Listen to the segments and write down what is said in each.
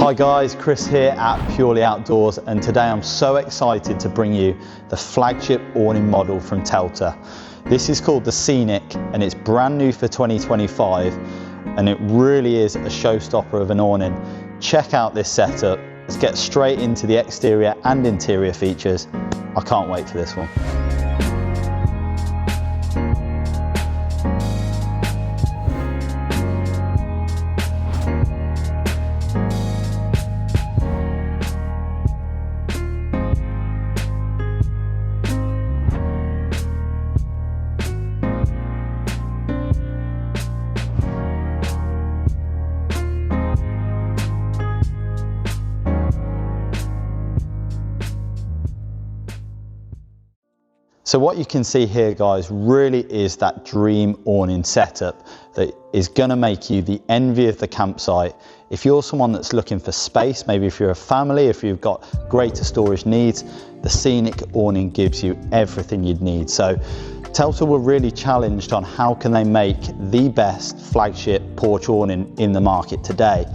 Hi guys, Chris here at Purely Outdoors, and today I'm so excited to bring you the flagship awning model from Telta. This is called the Scenic and it's brand new for 2025 and it really is a showstopper of an awning. Check out this setup. Let's get straight into the exterior and interior features. I can't wait for this one. So what you can see here, guys, really is that dream awning setup that is going to make you the envy of the campsite. If you're someone that's looking for space, maybe if you're a family, if you've got greater storage needs, the Scenic awning gives you everything you'd need. So Telta were really challenged on how can they make the best flagship porch awning in the market today.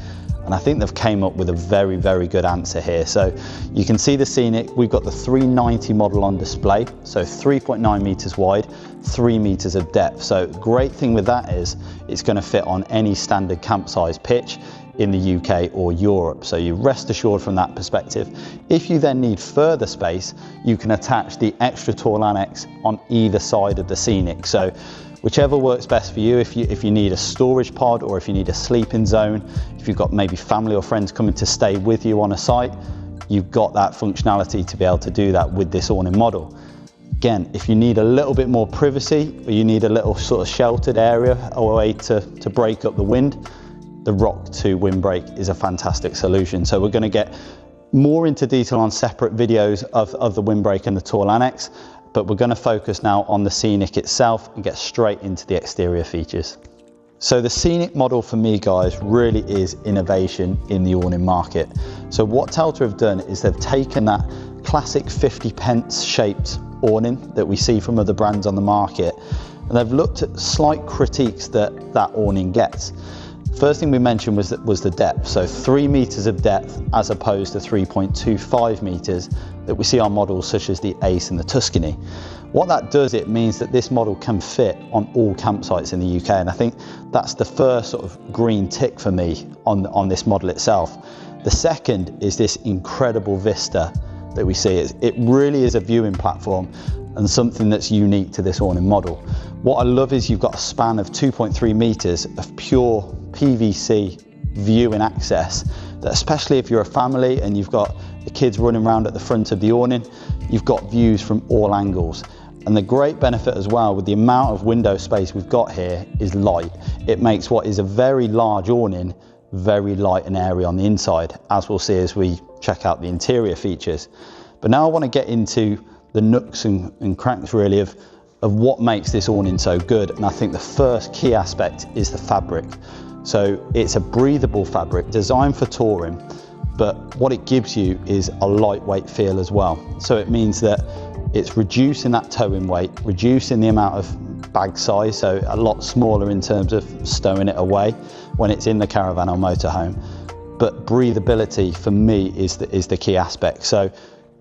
And I think they've came up with a very, very good answer here. So you can see the Scenic, we've got the 390 model on display. So 3.9 meters wide, 3 meters of depth. So great thing with that is it's going to fit on any standard camp size pitch in the UK or Europe. So you rest assured from that perspective. If you then need further space, you can attach the extra tall annex on either side of the Scenic. So whichever works best for you, if you need a storage pod or if you need a sleeping zone, if you've got maybe family or friends coming to stay with you on a site, you've got that functionality to be able to do that with this awning model. Again, if you need a little bit more privacy or you need a little sort of sheltered area or a way to break up the wind, the Rock 2 Windbreak is a fantastic solution. So we're going to get more into detail on separate videos of the Windbreak and the tall annex, but we're going to focus now on the Scenic itself and get straight into the exterior features. So the Scenic model for me, guys, really is innovation in the awning market. So what Telta have done is they've taken that classic 50 pence shaped awning that we see from other brands on the market, and they've looked at slight critiques that awning gets. First thing we mentioned was the depth, so 3 meters of depth as opposed to 3.25 meters that we see on models such as the Ace and the Tuscany. What that does, it means that this model can fit on all campsites in the UK, and I think that's the first sort of green tick for me on this model itself. The second is this incredible vista that we see. It really is a viewing platform and something that's unique to this awning model. What I love is you've got a span of 2.3 meters of pure PVC viewing access, that especially if you're a family and you've got the kids running around at the front of the awning, you've got views from all angles. And the great benefit as well with the amount of window space we've got here is light. It makes what is a very large awning very light and airy on the inside, as we'll see as we check out the interior features. But now I want to get into the nooks and cranks really of what makes this awning so good. And I think the first key aspect is the fabric. So it's a breathable fabric designed for touring, but what it gives you is a lightweight feel as well. So it means that it's reducing that towing weight, reducing the amount of bag size, so a lot smaller in terms of stowing it away when it's in the caravan or motorhome. But breathability for me is the key aspect. So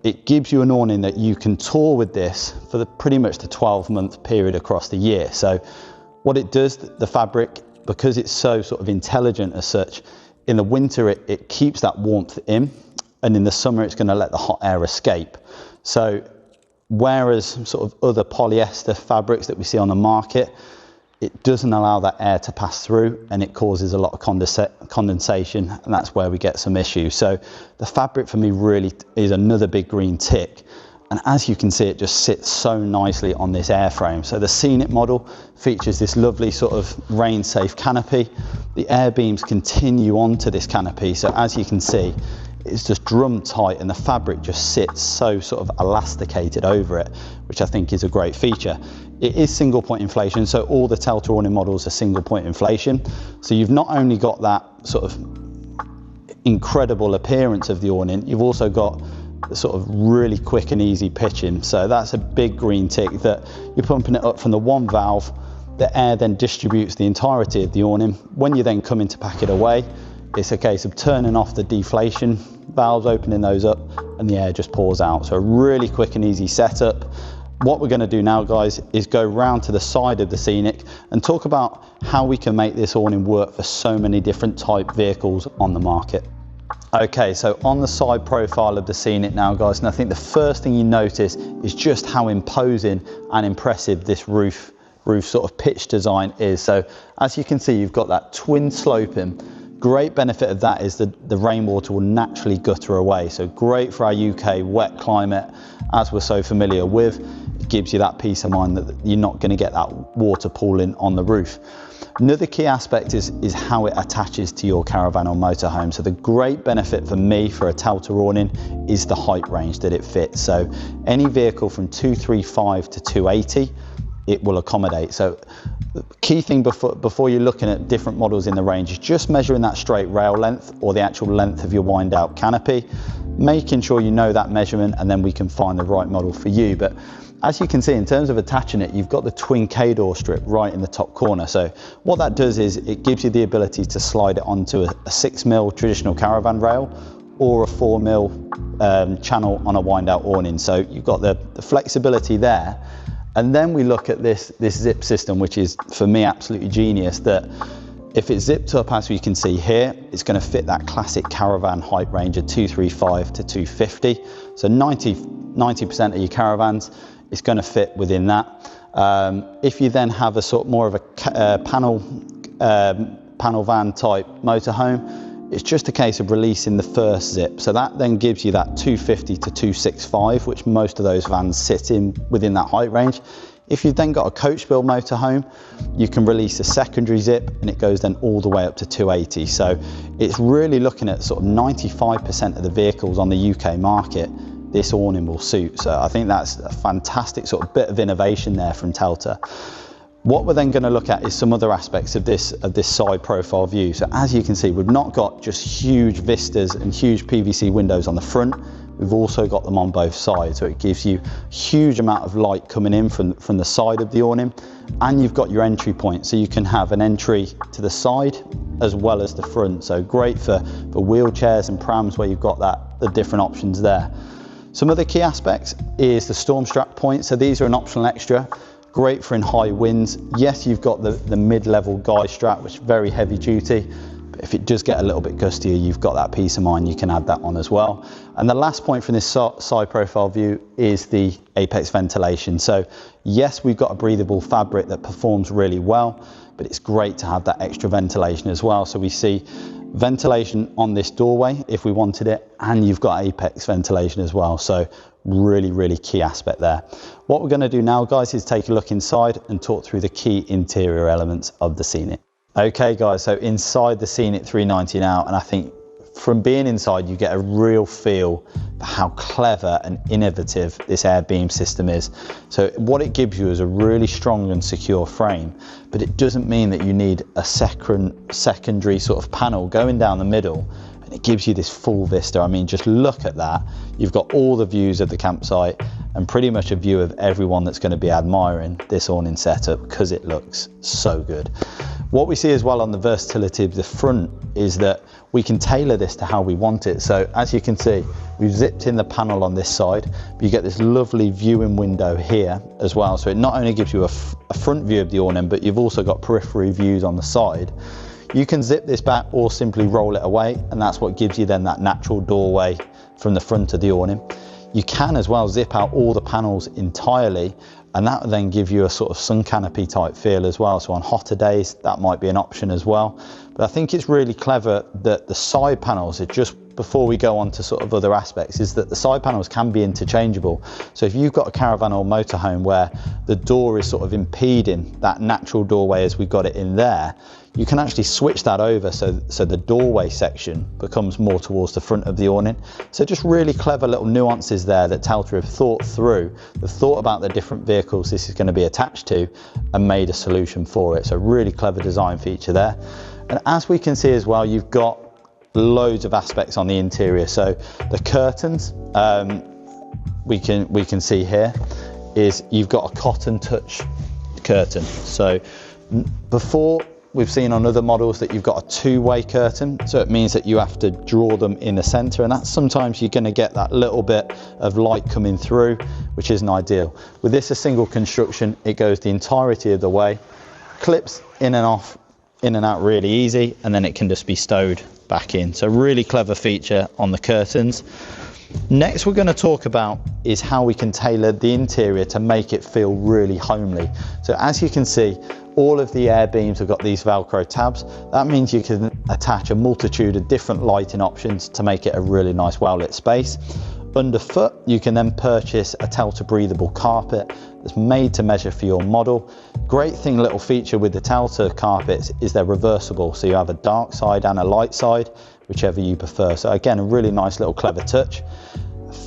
it gives you an awning that you can tour with this for pretty much the 12-month period across the year. So what it does, the fabric, because it's so sort of intelligent as such, in the winter it keeps that warmth in, and in the summer it's going to let the hot air escape. So whereas sort of other polyester fabrics that we see on the market, it doesn't allow that air to pass through and it causes a lot of condensation, and that's where we get some issues. So the fabric for me really is another big green tick. And as you can see, it just sits so nicely on this airframe. So the Scenic model features this lovely sort of rain-safe canopy. The air beams continue onto this canopy. So as you can see, it's just drum tight and the fabric just sits so sort of elasticated over it, which I think is a great feature. It is single point inflation, so all the Telta awning models are single point inflation. So you've not only got that sort of incredible appearance of the awning, you've also got the sort of really quick and easy pitching. So that's a big green tick, that you're pumping it up from the one valve, the air then distributes the entirety of the awning. When you then come in to pack it away, it's a case of turning off the deflation valves, opening those up, and the air just pours out. So a really quick and easy setup. What we're going to do now, guys, is go round to the side of the Scenic and talk about how we can make this awning work for so many different type vehicles on the market. Okay, so on the side profile of the Scenic now, guys, and I think the first thing you notice is just how imposing and impressive this roof sort of pitch design is. So as you can see, you've got that twin sloping. Great benefit of that is that the rainwater will naturally gutter away. So great for our UK wet climate, as we're so familiar with. It gives you that peace of mind that you're not going to get that water pooling on the roof. Another key aspect is how it attaches to your caravan or motorhome. So the great benefit for me for a Telta awning is the height range that it fits. So any vehicle from 235 to 280, it will accommodate. So the key thing before you're looking at different models in the range is just measuring that straight rail length or the actual length of your wind out canopy, making sure you know that measurement, and then we can find the right model for you. But as you can see, in terms of attaching it, you've got the twin K-door strip right in the top corner. So what that does is it gives you the ability to slide it onto a 6mm traditional caravan rail or a 4mm channel on a wind out awning. So you've got the flexibility there. And then we look at this zip system, which is for me absolutely genius, that if it's zipped up, as we can see here, it's going to fit that classic caravan height range of 235 to 250. So 90% of your caravans, it's going to fit within that. If you then have a sort of more of a panel van type motorhome, it's just a case of releasing the first zip. So that then gives you that 250 to 265, which most of those vans sit in within that height range. If you've then got a coach build motorhome, you can release a secondary zip and it goes then all the way up to 280. So it's really looking at sort of 95% of the vehicles on the UK market, this awning will suit. So I think that's a fantastic sort of bit of innovation there from Telta. What we're then going to look at is some other aspects of this side profile view. So as you can see, we've not got just huge vistas and huge PVC windows on the front. We've also got them on both sides. So it gives you a huge amount of light coming in from the side of the awning, and you've got your entry point. So you can have an entry to the side as well as the front. So great for wheelchairs and prams where you've got the different options there. Some other key aspects is the storm strap point. So these are an optional extra. Great for in high winds. Yes, you've got the mid-level guy strap, which is very heavy duty, but if it does get a little bit gustier, you've got that peace of mind, you can add that on as well. And the last point from this side profile view is the apex ventilation. So yes, we've got a breathable fabric that performs really well, but it's great to have that extra ventilation as well. So we see ventilation on this doorway if we wanted it, and you've got apex ventilation as well. So really key aspect there. What we're going to do now, guys, is take a look inside and talk through the key interior elements of the Scenic. Okay guys, so inside the Scenic 390 now, and I think from being inside you get a real feel for how clever and innovative this air beam system is. So what it gives you is a really strong and secure frame, but it doesn't mean that you need a secondary sort of panel going down the middle. It gives you this full vista. I mean, just look at that. You've got all the views of the campsite and pretty much a view of everyone that's going to be admiring this awning setup because it looks so good. What we see as well on the versatility of the front is that we can tailor this to how we want it. So as you can see, we've zipped in the panel on this side, but you get this lovely viewing window here as well. So it not only gives you a front view of the awning, but you've also got periphery views on the side. You can zip this back or simply roll it away, and that's what gives you then that natural doorway from the front of the awning. You can as well zip out all the panels entirely, and that will then give you a sort of sun canopy type feel as well. So on hotter days, that might be an option as well. But I think it's really clever that the side panels are just, before we go on to sort of other aspects, is that the side panels can be interchangeable. So if you've got a caravan or motorhome where the door is sort of impeding that natural doorway as we got it in there, you can actually switch that over so the doorway section becomes more towards the front of the awning. So just really clever little nuances there that Telta have thought through. They've thought about the different vehicles this is going to be attached to and made a solution for it. So really clever design feature there. And as we can see as well, you've got loads of aspects on the interior. So the curtains, we can see here, is you've got a cotton touch curtain. So before we've seen on other models that you've got a two-way curtain, so it means that you have to draw them in the center, and that's sometimes you're going to get that little bit of light coming through, which isn't ideal. With this, a single construction, it goes the entirety of the way, clips in and off, in and out really easy, and then it can just be stowed back in. So really clever feature on the curtains. Next we're going to talk about is how we can tailor the interior to make it feel really homely. So as you can see, all of the air beams have got these Velcro tabs. That means you can attach a multitude of different lighting options to make it a really nice well-lit space. Underfoot, you can then purchase a Telta breathable carpet that's made to measure for your model. Great thing, little feature with the Telta carpets is they're reversible, so you have a dark side and a light side, whichever you prefer. So again, a really nice little clever touch.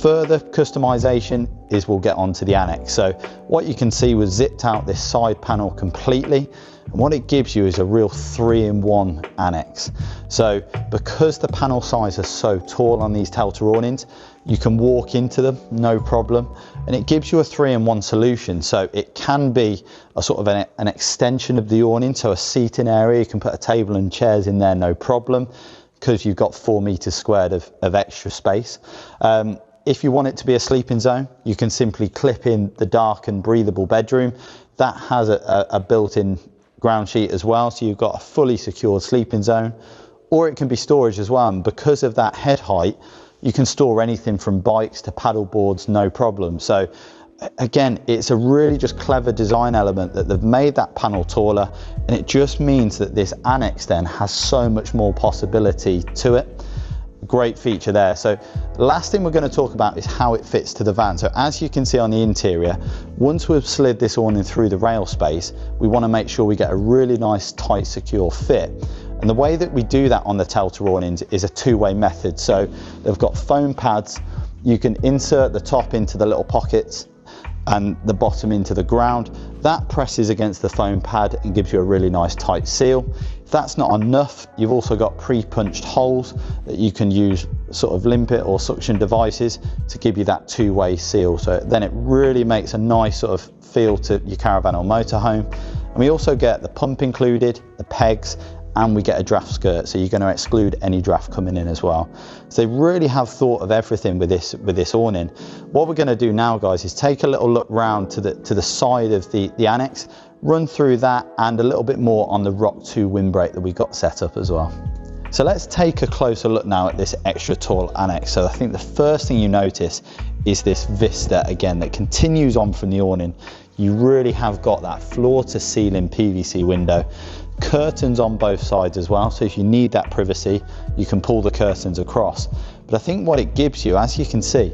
Further customization is we'll get onto the Annexe. So what you can see, was zipped out this side panel completely, and what it gives you is a real 3-in-1 Annexe. So because the panel size is so tall on these Telta awnings, you can walk into them no problem, and it gives you a 3-in-1 solution. So it can be a sort of an extension of the awning, so a seating area, you can put a table and chairs in there no problem, because you've got 4 meters squared of extra space. If you want it to be a sleeping zone, you can simply clip in the dark and breathable bedroom. That has a built-in ground sheet as well, so you've got a fully secured sleeping zone. Or it can be storage as well, and because of that head height, you can store anything from bikes to paddle boards no problem. So again, it's a really just clever design element that they've made that panel taller, and it just means that this Annexe then has so much more possibility to it. Great feature there. So last thing we're going to talk about is how it fits to the van. So as you can see on the interior, once we've slid this awning through the rail space, we want to make sure we get a really nice, tight, secure fit. And the way that we do that on the Telta awnings is a two-way method. So they've got foam pads. You can insert the top into the little pockets and the bottom into the ground. That presses against the foam pad and gives you a really nice tight seal. If that's not enough, you've also got pre-punched holes that you can use sort of limpet or suction devices to give you that two-way seal. So then it really makes a nice sort of feel to your caravan or motorhome. And we also get the pump included, the pegs, and we get a draft skirt, so you're going to exclude any draft coming in as well. So they really have thought of everything with this awning. What we're going to do now, guys, is take a little look round to the side of the Annexe, run through that and a little bit more on the Rock 2 windbreak that we got set up as well. So let's take a closer look now at this extra tall Annexe. So I think the first thing you notice is this vista again that continues on from the awning. You really have got that floor to ceiling PVC window. Curtains on both sides as well, so if you need that privacy, you can pull the curtains across. But I think what it gives you, as you can see,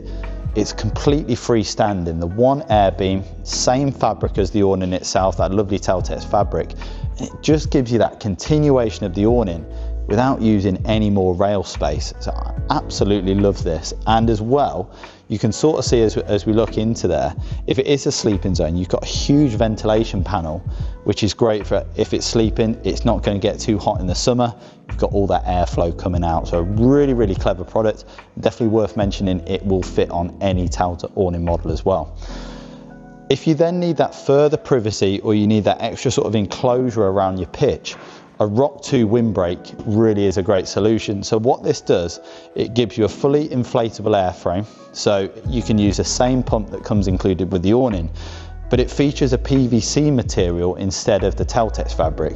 it's completely freestanding. The one air beam, same fabric as the awning itself, that lovely Teltex Fabric. And it just gives you that continuation of the awning without using any more rail space. So I absolutely love this. And as well, you can sort of see as we look into there, if it is a sleeping zone, you've got a huge ventilation panel, which is great for if it's sleeping, it's not going to get too hot in the summer. You've got all that airflow coming out. So a really, really clever product. Definitely worth mentioning, it will fit on any Telta awning model as well. If you then need that further privacy or you need that extra sort of enclosure around your pitch, a Rock 2 windbreak really is a great solution. So what this does, it gives you a fully inflatable airframe. So you can use the same pump that comes included with the awning, but it features a PVC material instead of the Teltex Fabric.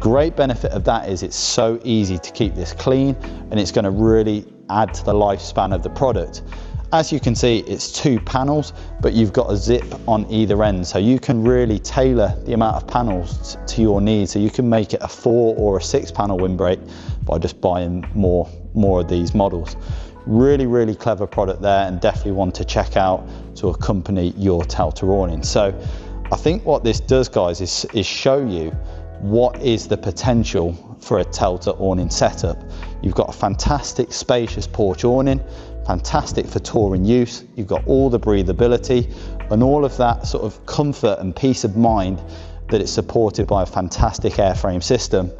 Great benefit of that is it's so easy to keep this clean, and it's going to really add to the lifespan of the product. As you can see, it's 2 panels, but you've got a zip on either end, so you can really tailor the amount of panels to your needs. So you can make it a 4 or a 6 panel windbreak by just buying more of these models. Really, really clever product there, and definitely one to check out to accompany your Telta awning. So I think what this does, guys, is show you what is the potential for a Telta awning setup. You've got a fantastic spacious porch awning, fantastic for touring use. You've got all the breathability and all of that sort of comfort and peace of mind that it's supported by a fantastic airframe system.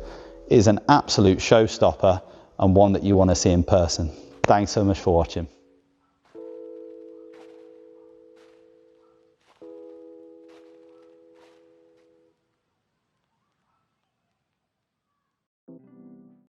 Is an absolute showstopper and one that you want to see in person. Thanks so much for watching.